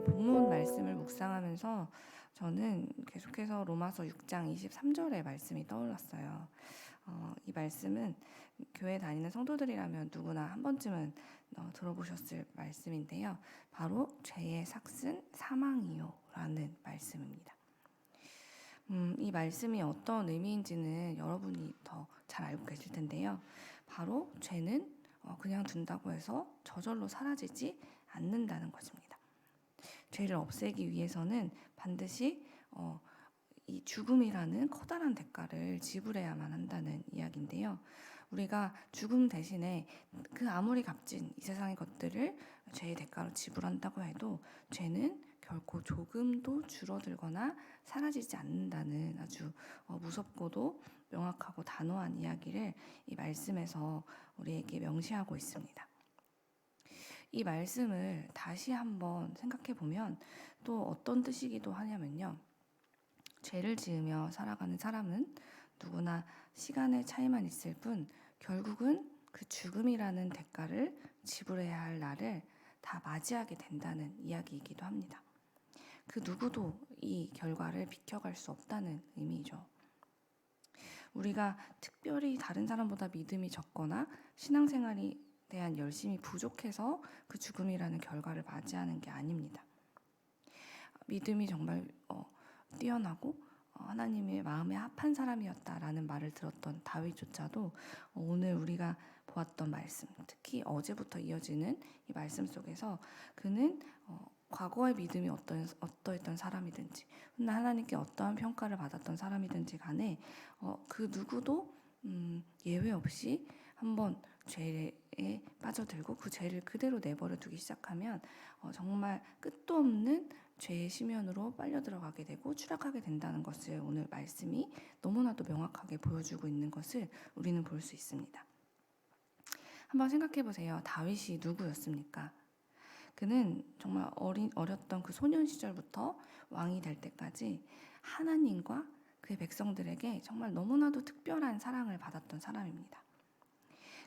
본문 말씀을 묵상하면서 저는 계속해서 로마서 6장 23절의 말씀이 떠올랐어요. 이 말씀은 교회 다니는 성도들이라면 누구나 한 번쯤은 들어보셨을 말씀인데요. 바로 죄의 삭은 사망이요 라는 말씀입니다. 이 말씀이 어떤 의미인지는 여러분이 더 잘 알고 계실 텐데요. 바로 죄는 그냥 둔다고 해서 저절로 사라지지 않는다는 것입니다. 죄를 없애기 위해서는 반드시 이 죽음이라는 커다란 대가를 지불해야만 한다는 이야기인데요. 우리가 죽음 대신에 그 아무리 값진 이 세상의 것들을 죄의 대가로 지불한다고 해도 죄는 결코 조금도 줄어들거나 사라지지 않는다는 아주 무섭고도 명확하고 단호한 이야기를 이 말씀에서 우리에게 명시하고 있습니다. 이 말씀을 다시 한번 생각해 보면 또 어떤 뜻이기도 하냐면요. 죄를 지으며 살아가는 사람은 누구나 시간의 차이만 있을 뿐 결국은 그 죽음이라는 대가를 지불해야 할 날을 다 맞이하게 된다는 이야기이기도 합니다. 그 누구도 이 결과를 비켜갈 수 없다는 의미죠. 우리가 특별히 다른 사람보다 믿음이 적거나 신앙생활이 대한 열심이 부족해서 그 죽음이라는 결과를 맞이하는 게 아닙니다. 믿음이 정말 뛰어나고 하나님의 마음에 합한 사람이었다라는 말을 들었던 다윗조차도 오늘 우리가 보았던 말씀, 특히 어제부터 이어지는 이 말씀 속에서 그는 과거의 믿음이 어떠했던 사람이든지 하나님께 어떠한 평가를 받았던 사람이든지 간에 그 누구도 예외 없이 한번 죄에 빠져들고 그 죄를 그대로 내버려 두기 시작하면 정말 끝도 없는 죄의 심연으로 빨려 들어가게 되고 추락하게 된다는 것을 오늘 말씀이 너무나도 명확하게 보여주고 있는 것을 우리는 볼 수 있습니다. 한번 생각해 보세요. 다윗이 누구였습니까? 그는 정말 어렸던 그 소년 시절부터 왕이 될 때까지 하나님과 그의 백성들에게 정말 너무나도 특별한 사랑을 받았던 사람입니다.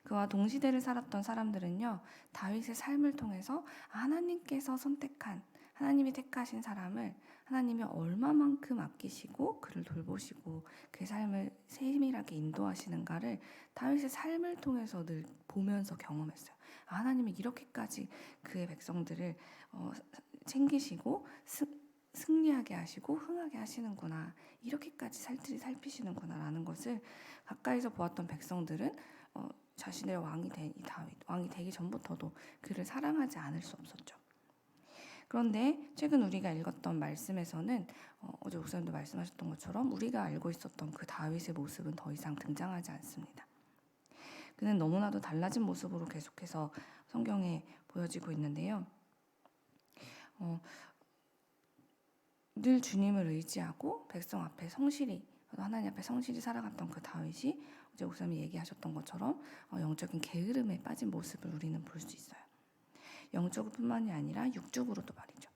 그와 동시대를 살았던 사람들은요, 다윗의 삶을 통해서 하나님께서 선택한, 하나님이 택하신 사람을 하나님이 얼마만큼 아끼시고 그를 돌보시고 그의 삶을 세밀하게 인도하시는가를 다윗의 삶을 통해서 늘 보면서 경험했어요. 하나님이 이렇게까지 그의 백성들을 챙기시고 승리하게 하시고 흥하게 하시는구나, 이렇게까지 살뜰히 살피시는구나 라는 것을 가까이서 보았던 백성들은 자신의 왕이 된 이 다윗, 왕이 되기 전부터도 그를 사랑하지 않을 수 없었죠. 그런데 최근 우리가 읽었던 말씀에서는 어제 목사님도 말씀하셨던 것처럼 우리가 알고 있었던 그 다윗의 모습은 더 이상 등장하지 않습니다. 그는 너무나도 달라진 모습으로 계속해서 성경에 보여지고 있는데요. 늘 주님을 의지하고 백성 앞에 성실히, 하나님 앞에 성실히 살아갔던 그 다윗이 어제 목사님이 얘기하셨던 것처럼 영적인 게으름에 빠진 모습을 우리는 볼 수 있어요. 영적뿐만이 아니라 육적으로도 말이죠.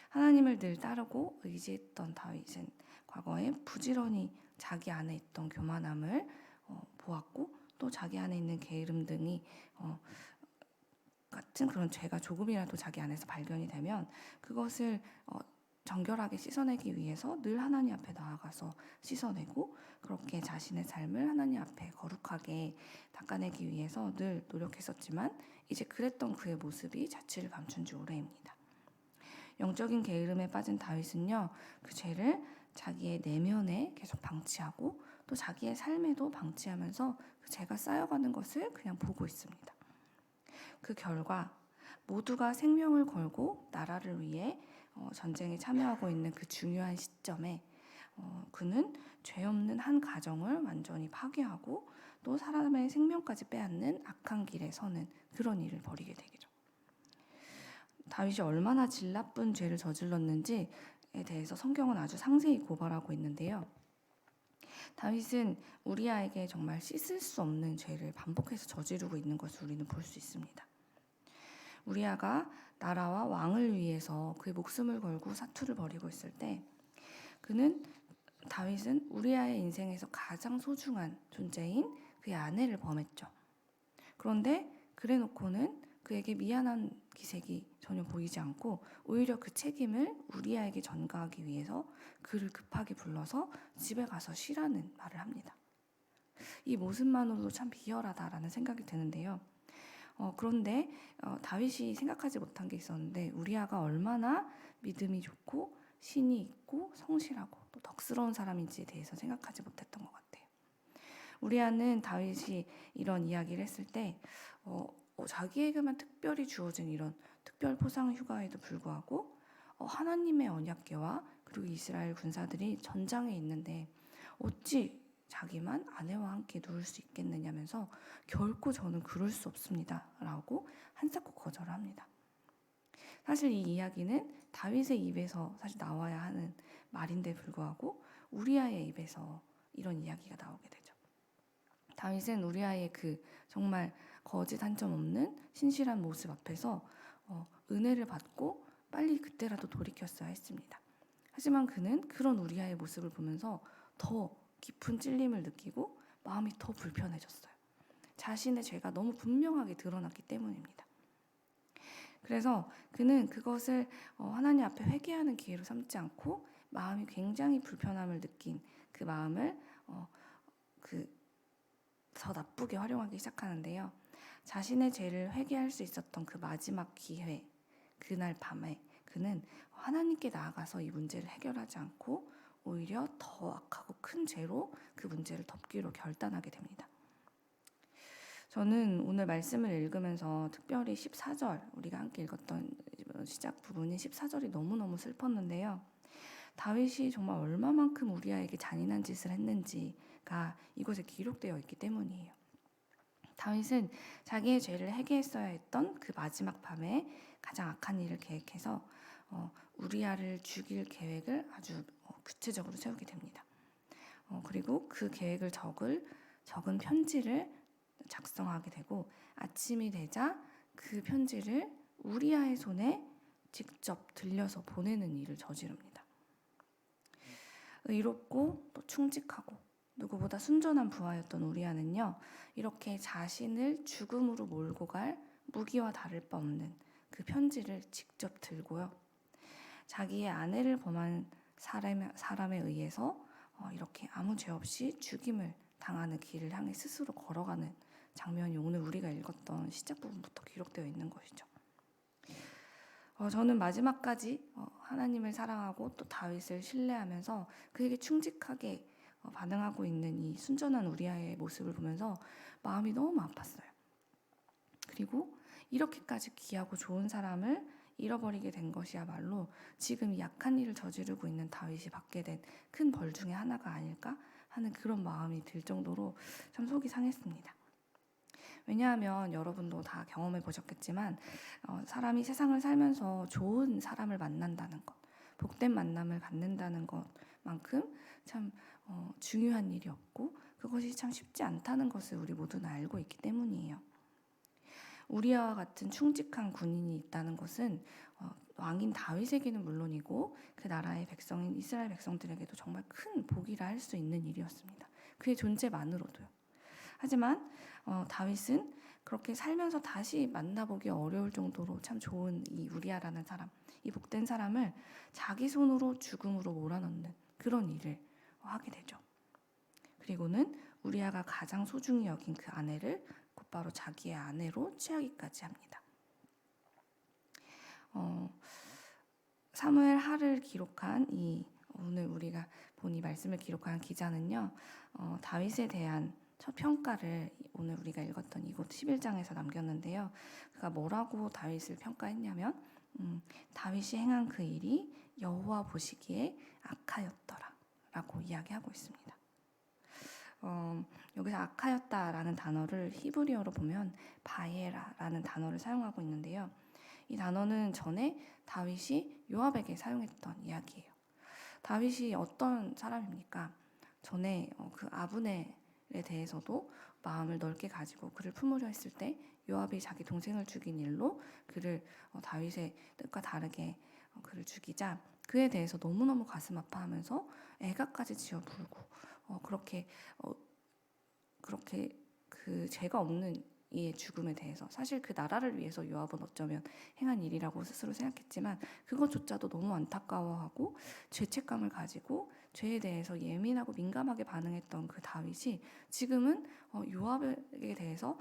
하나님을 늘 따르고 의지했던 다윗은 과거에 부지런히 자기 안에 있던 교만함을 보았고 또 자기 안에 있는 게으름 등이 같은 그런 죄가 조금이라도 자기 안에서 발견이 되면 그것을 정결하게 씻어내기 위해서 늘 하나님 앞에 나아가서 씻어내고 그렇게 자신의 삶을 하나님 앞에 거룩하게 닦아내기 위해서 늘 노력했었지만 이제 그랬던 그의 모습이 자취를 감춘 지 오래입니다. 영적인 게으름에 빠진 다윗은요, 그 죄를 자기의 내면에 계속 방치하고 또 자기의 삶에도 방치하면서 그 죄가 쌓여가는 것을 그냥 보고 있습니다. 그 결과 모두가 생명을 걸고 나라를 위해 전쟁에 참여하고 있는 그 중요한 시점에 그는 죄 없는 한 가정을 완전히 파괴하고 또 사람의 생명까지 빼앗는 악한 길에 서는 그런 일을 벌이게 되죠. 다윗이 얼마나 질 나쁜 죄를 저질렀는지에 대해서 성경은 아주 상세히 고발하고 있는데요. 다윗은 우리아에게 정말 씻을 수 없는 죄를 반복해서 저지르고 있는 것을 우리는 볼 수 있습니다. 우리아가 나라와 왕을 위해서 그의 목숨을 걸고 사투를 벌이고 있을 때 다윗은 우리아의 인생에서 가장 소중한 존재인 그의 아내를 범했죠. 그런데 그래놓고는 그에게 미안한 기색이 전혀 보이지 않고 오히려 그 책임을 우리아에게 전가하기 위해서 그를 급하게 불러서 집에 가서 쉬라는 말을 합니다. 이 모습만으로도 참 비열하다라는 생각이 드는데요. 그런데 다윗이 생각하지 못한 게 있었는데 우리아가 얼마나 믿음이 좋고 신이 있고 성실하고 또 덕스러운 사람인지에 대해서 생각하지 못했던 것 같아요. 우리아는 다윗이 이런 이야기를 했을 때 자기에게만 특별히 주어진 이런 특별 포상 휴가에도 불구하고 하나님의 언약궤와 그리고 이스라엘 군사들이 전장에 있는데 어찌 자기만 아내와 함께 누울 수 있겠느냐면서 결코 저는 그럴 수 없습니다 라고 한사코 거절을 합니다. 사실 이 이야기는 다윗의 입에서 사실 나와야 하는 말인데 불구하고 우리아의 입에서 이런 이야기가 나오게 되죠. 다윗은 우리아의 그 정말 거짓 한 점 없는 신실한 모습 앞에서 은혜를 받고 빨리 그때라도 돌이켰어야 했습니다. 하지만 그는 그런 우리아의 모습을 보면서 더 깊은 찔림을 느끼고 마음이 더 불편해졌어요. 자신의 죄가 너무 분명하게 드러났기 때문입니다. 그래서 그는 그것을 하나님 앞에 회개하는 기회로 삼지 않고 마음이 굉장히 불편함을 느낀 그 마음을 더 나쁘게 활용하기 시작하는데요. 자신의 죄를 회개할 수 있었던 그 마지막 기회, 그날 밤에 그는 하나님께 나아가서 이 문제를 해결하지 않고 오히려 더 악하고 큰 죄로 그 문제를 덮기로 결단하게 됩니다. 저는 오늘 말씀을 읽으면서 특별히 14절, 우리가 함께 읽었던 시작 부분인 14절이 너무너무 슬펐는데요. 다윗이 정말 얼마만큼 우리아에게 잔인한 짓을 했는지가 이곳에 기록되어 있기 때문이에요. 다윗은 자기의 죄를 회개했어야 했던 그 마지막 밤에 가장 악한 일을 계획해서 우리아를 죽일 계획을 아주 구체적으로 세우게 됩니다. 그리고 그 계획을 적은 편지를 작성하게 되고 아침이 되자 그 편지를 우리아의 손에 직접 들려서 보내는 일을 저지릅니다. 의롭고 또 충직하고 누구보다 순전한 부하였던 우리아는요, 이렇게 자신을 죽음으로 몰고 갈 무기와 다를 바 없는 그 편지를 직접 들고요, 자기의 아내를 범한 사람에 의해서 이렇게 아무 죄 없이 죽임을 당하는 길을 향해 스스로 걸어가는 장면이 오늘 우리가 읽었던 시작 부분부터 기록되어 있는 것이죠. 저는 마지막까지 하나님을 사랑하고 또 다윗을 신뢰하면서 그에게 충직하게 반응하고 있는 이 순전한 우리아의 모습을 보면서 마음이 너무 아팠어요. 그리고 이렇게까지 귀하고 좋은 사람을 잃어버리게 된 것이야말로 지금 이 약한 일을 저지르고 있는 다윗이 받게 된 큰 벌 중에 하나가 아닐까 하는 그런 마음이 들 정도로 참 속이 상했습니다. 왜냐하면 여러분도 다 경험해 보셨겠지만 사람이 세상을 살면서 좋은 사람을 만난다는 것, 복된 만남을 갖는다는 것만큼 참 중요한 일이 없고 그것이 참 쉽지 않다는 것을 우리 모두는 알고 있기 때문이에요. 우리아와 같은 충직한 군인이 있다는 것은 왕인 다윗에게는 물론이고 그 나라의 백성인 이스라엘 백성들에게도 정말 큰 복이라 할 수 있는 일이었습니다. 그의 존재만으로도요. 하지만 다윗은 그렇게 살면서 다시 만나보기 어려울 정도로 참 좋은 이 우리아라는 사람, 이 복된 사람을 자기 손으로 죽음으로 몰아넣는 그런 일을 하게 되죠. 그리고는 우리아가 가장 소중히 여긴 그 아내를 곧바로 자기의 아내로 취하기까지 합니다. 사무엘 하를 기록한 오늘 우리가 본 이 말씀을 기록한 기자는요, 다윗에 대한 첫 평가를 오늘 우리가 읽었던 이곳 11장에서 남겼는데요. 그가 뭐라고 다윗을 평가했냐면 다윗이 행한 그 일이 여호와 보시기에 악하였더라 라고 이야기하고 있습니다. 여기서 악하였다라는 단어를 히브리어로 보면 바에라라는 단어를 사용하고 있는데요. 이 단어는 전에 다윗이 요압에게 사용했던 이야기예요. 다윗이 어떤 사람입니까? 전에 그 아브넬에 대해서도 마음을 넓게 가지고 그를 품으려 했을 때 요압이 자기 동생을 죽인 일로 그를 다윗의 뜻과 다르게 그를 죽이자 그에 대해서 너무너무 가슴 아파하면서 애가까지 지어 부르고 그렇게 그 죄가 없는 이의 죽음에 대해서 사실 그 나라를 위해서 요압은 어쩌면 행한 일이라고 스스로 생각했지만 그것조차도 너무 안타까워하고 죄책감을 가지고 죄에 대해서 예민하고 민감하게 반응했던 그 다윗이 지금은 요압에 대해서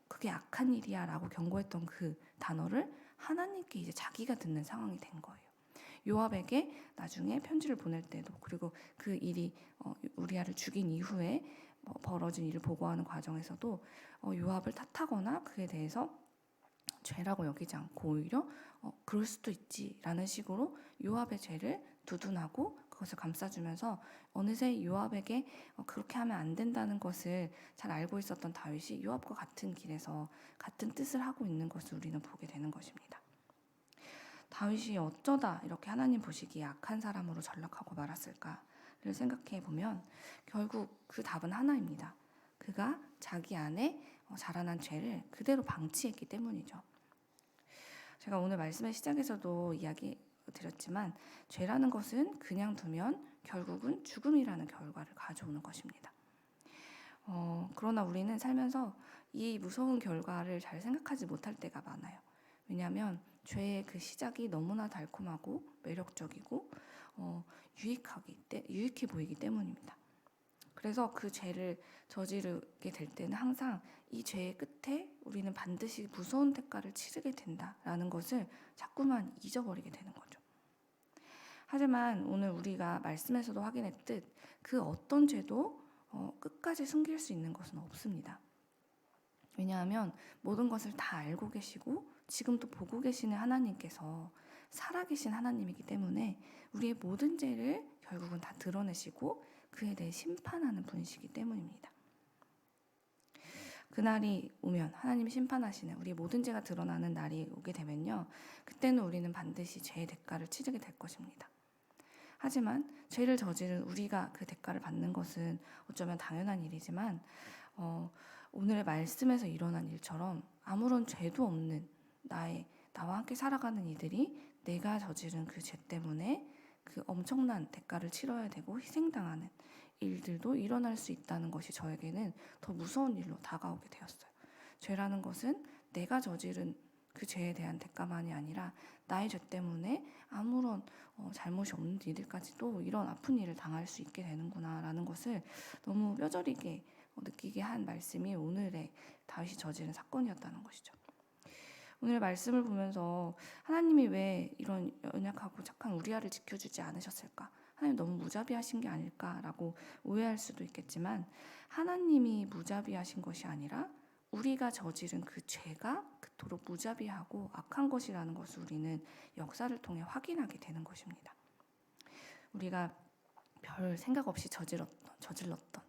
그게 악한 일이야 라고 경고했던 그 단어를 하나님께 이제 자기가 듣는 상황이 된 거예요. 요압에게 나중에 편지를 보낼 때도, 그리고 그 일이 우리아를 죽인 이후에 벌어진 일을 보고하는 과정에서도 요압을 탓하거나 그에 대해서 죄라고 여기지 않고 오히려 그럴 수도 있지라는 식으로 요압의 죄를 두둔하고 그것을 감싸주면서 어느새 요압에게 그렇게 하면 안 된다는 것을 잘 알고 있었던 다윗이 요압과 같은 길에서 같은 뜻을 하고 있는 것을 우리는 보게 되는 것입니다. 다윗이 어쩌다 이렇게 하나님 보시기에 악한 사람으로 전락하고 말았을까를 생각해 보면 결국 그 답은 하나입니다. 그가 자기 안에 자라난 죄를 그대로 방치했기 때문이죠. 제가 오늘 말씀의 시작에서도 이야기 드렸지만 죄라는 것은 그냥 두면 결국은 죽음이라는 결과를 가져오는 것입니다. 그러나 우리는 살면서 이 무서운 결과를 잘 생각하지 못할 때가 많아요. 왜냐하면 죄의 그 시작이 너무나 달콤하고 매력적이고 유익해 보이기 때문입니다. 그래서 그 죄를 저지르게 될 때는 항상 이 죄의 끝에 우리는 반드시 무서운 대가를 치르게 된다라는 것을 자꾸만 잊어버리게 되는 거죠. 하지만 오늘 우리가 말씀에서도 확인했듯 그 어떤 죄도 끝까지 숨길 수 있는 것은 없습니다. 왜냐하면 모든 것을 다 알고 계시고 지금도 보고 계시는 하나님께서 살아계신 하나님이기 때문에 우리의 모든 죄를 결국은 다 드러내시고 그에 대해 심판하는 분이시기 때문입니다. 그날이 오면, 하나님이 심판하시는 우리의 모든 죄가 드러나는 날이 오게 되면요, 그때는 우리는 반드시 죄의 대가를 치르게 될 것입니다. 하지만 죄를 저지른 우리가 그 대가를 받는 것은 어쩌면 당연한 일이지만 오늘의 말씀에서 일어난 일처럼 아무런 죄도 없는 나와 함께 살아가는 이들이 내가 저지른 그 죄 때문에 그 엄청난 대가를 치러야 되고 희생당하는 일들도 일어날 수 있다는 것이 저에게는 더 무서운 일로 다가오게 되었어요. 죄라는 것은 내가 저지른 그 죄에 대한 대가만이 아니라 나의 죄 때문에 아무런 잘못이 없는 이들까지도 이런 아픈 일을 당할 수 있게 되는구나라는 것을 너무 뼈저리게 느끼게 한 말씀이 오늘의 다윗이 저지른 사건이었다는 것이죠. 오늘 말씀을 보면서 하나님이 왜 이런 연약하고 착한 우리아를 지켜주지 않으셨을까? 하나님 너무 무자비하신 게 아닐까라고 오해할 수도 있겠지만 하나님이 무자비하신 것이 아니라 우리가 저지른 그 죄가 그토록 무자비하고 악한 것이라는 것을 우리는 역사를 통해 확인하게 되는 것입니다. 우리가 별 생각 없이 저질렀던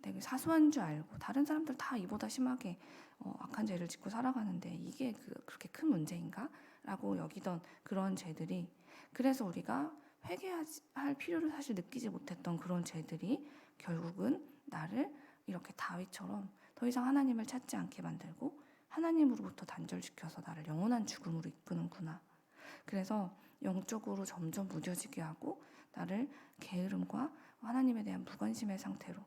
되게 사소한 줄 알고 다른 사람들 다 이보다 심하게 악한 죄를 짓고 살아가는데 이게 그렇게 큰 문제인가? 라고 여기던 그런 죄들이, 그래서 우리가 회개할 필요를 사실 느끼지 못했던 그런 죄들이 결국은 나를 이렇게 다윗처럼 더 이상 하나님을 찾지 않게 만들고 하나님으로부터 단절시켜서 나를 영원한 죽음으로 이끄는구나. 그래서 영적으로 점점 무뎌지게 하고 나를 게으름과 하나님에 대한 무관심의 상태로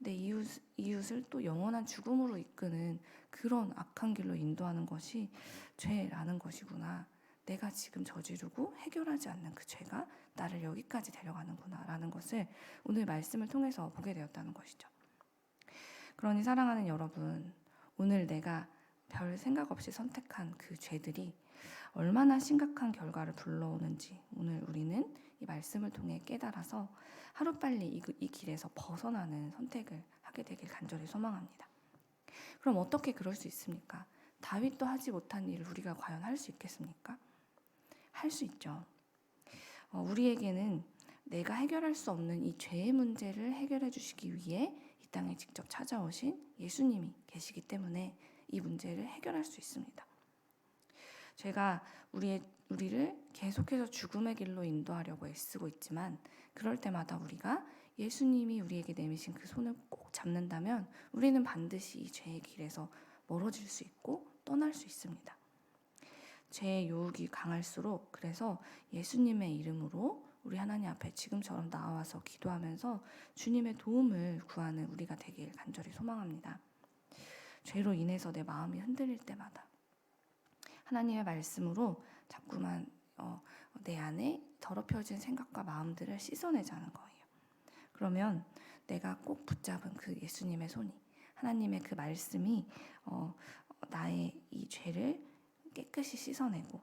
내 이웃을 또 영원한 죽음으로 이끄는 그런 악한 길로 인도하는 것이 죄라는 것이구나. 내가 지금 저지르고 해결하지 않는 그 죄가 나를 여기까지 데려가는구나 라는 것을 오늘 말씀을 통해서 보게 되었다는 것이죠. 그러니 사랑하는 여러분, 오늘 내가 별 생각 없이 선택한 그 죄들이 얼마나 심각한 결과를 불러오는지 오늘 우리는 이 말씀을 통해 깨달아서 하루빨리 이 길에서 벗어나는 선택을 하게 되길 간절히 소망합니다. 그럼 어떻게 그럴 수 있습니까? 다윗도 하지 못한 일을 우리가 과연 할 수 있겠습니까? 할 수 있죠. 우리에게는 내가 해결할 수 없는 이 죄의 문제를 해결해 주시기 위해 이 땅에 직접 찾아오신 예수님이 계시기 때문에 이 문제를 해결할 수 있습니다. 죄가 우리를 계속해서 죽음의 길로 인도하려고 애쓰고 있지만 그럴 때마다 우리가 예수님이 우리에게 내미신 그 손을 꼭 잡는다면 우리는 반드시 이 죄의 길에서 멀어질 수 있고 떠날 수 있습니다. 죄의 유혹이 강할수록 그래서 예수님의 이름으로 우리 하나님 앞에 지금처럼 나와서 기도하면서 주님의 도움을 구하는 우리가 되길 간절히 소망합니다. 죄로 인해서 내 마음이 흔들릴 때마다 하나님의 말씀으로 자꾸만 내 안에 더럽혀진 생각과 마음들을 씻어내자는 거예요. 그러면 내가 꼭 붙잡은 그 예수님의 손이, 하나님의 그 말씀이 나의 이 죄를 깨끗이 씻어내고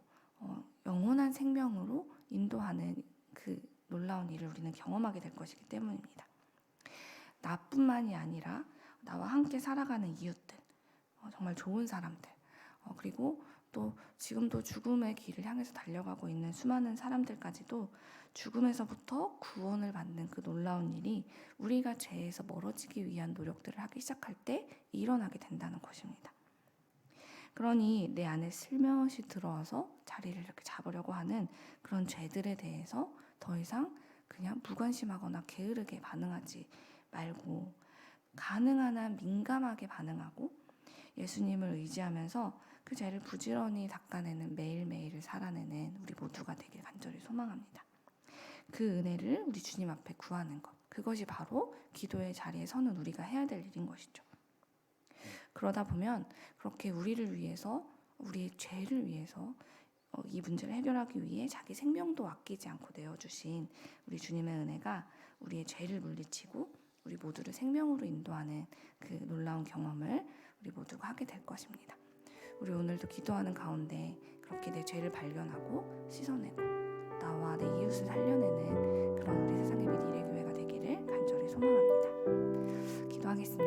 영원한 생명으로 인도하는 그 놀라운 일을 우리는 경험하게 될 것이기 때문입니다. 나뿐만이 아니라 나와 함께 살아가는 이웃들, 정말 좋은 사람들, 그리고 또 지금도 죽음의 길을 향해서 달려가고 있는 수많은 사람들까지도 죽음에서부터 구원을 받는 그 놀라운 일이 우리가 죄에서 멀어지기 위한 노력들을 하기 시작할 때 일어나게 된다는 것입니다. 그러니 내 안에 슬며시 들어와서 자리를 이렇게 잡으려고 하는 그런 죄들에 대해서 더 이상 그냥 무관심하거나 게으르게 반응하지 말고 가능한 한 민감하게 반응하고 예수님을 의지하면서 그 죄를 부지런히 닦아내는 매일매일을 살아내는 우리 모두가 되길 간절히 소망합니다. 그 은혜를 우리 주님 앞에 구하는 것, 그것이 바로 기도의 자리에 서는 우리가 해야 될 일인 것이죠. 그러다 보면 그렇게 우리를 위해서, 우리의 죄를 위해서 이 문제를 해결하기 위해 자기 생명도 아끼지 않고 내어주신 우리 주님의 은혜가 우리의 죄를 물리치고 우리 모두를 생명으로 인도하는 그 놀라운 경험을 우리 모두가 하게 될 것입니다. 우리 오늘도 기도하는 가운데 그렇게 내 죄를 발견하고 씻어내고 나와 내 이웃을 살려내는 그런 우리 세상의 미디의 교회가 되기를 간절히 소망합니다. 기도하겠습니다.